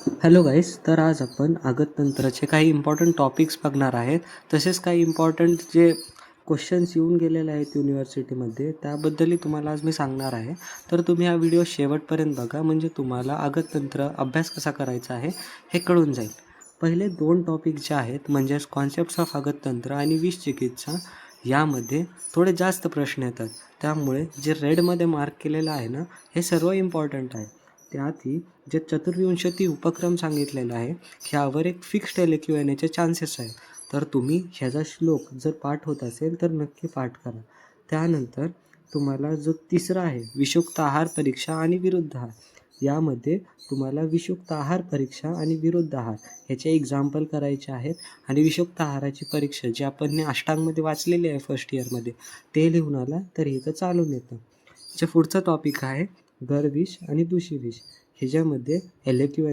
Hello गाईस, तर आज आपण आगततंत्राचे काही इम्पॉर्टंट टॉपिक्स बघणार आहेत. तसेच काही इम्पॉर्टंट जे क्वेश्चन्स येऊन गेलेले आहेत युनिव्हर्सिटीमध्ये त्याबद्दलही तुम्हाला आज मी सांगणार आहे. तर तुम्ही हा व्हिडिओ शेवटपर्यंत बघा, म्हणजे तुम्हाला आगततंत्र अभ्यास कसा करायचा आहे हे कळून जाईल. पहिले 2 टॉपिक जे आहेत म्हणजेच कॉन्सेप्ट्स ऑफ आगततंत्र आणि विषचिकित्सा, यामध्ये थोडे जास्त प्रश्न येतात. त्यामुळे जे रेडमध्ये मार्क केलेलं आहे ना, हे सर्व इम्पॉर्टंट आहे. त्यातही जे चतुर्विंशती उपक्रम सांगितलेला आहे, ह्यावर एक फिक्स्ड LQ येण्याचे चान्सेस आहेत. तर तुम्ही ह्याचा श्लोक जर पाठ होत असेल तर नक्की पाठ करा. त्यानंतर तुम्हाला जो तिसरा आहे विषुक्त आहार परीक्षा आणि विरुद्ध आहार, यामध्ये तुम्हाला विषुक्त आहार परीक्षा आणि विरुद्ध आहार ह्याचे एक्झाम्पल करायचे आहेत. आणि विषुक्त आहाराची परीक्षा जी आपण अष्टांगमध्ये वाचलेली आहे फर्स्ट इयरमध्ये, ते लिहून आला तर इथं चालून येतं. जे पुढचा टॉपिक आहे गर्विष आणि दुशीविष, ह्याच्यामध्ये LQ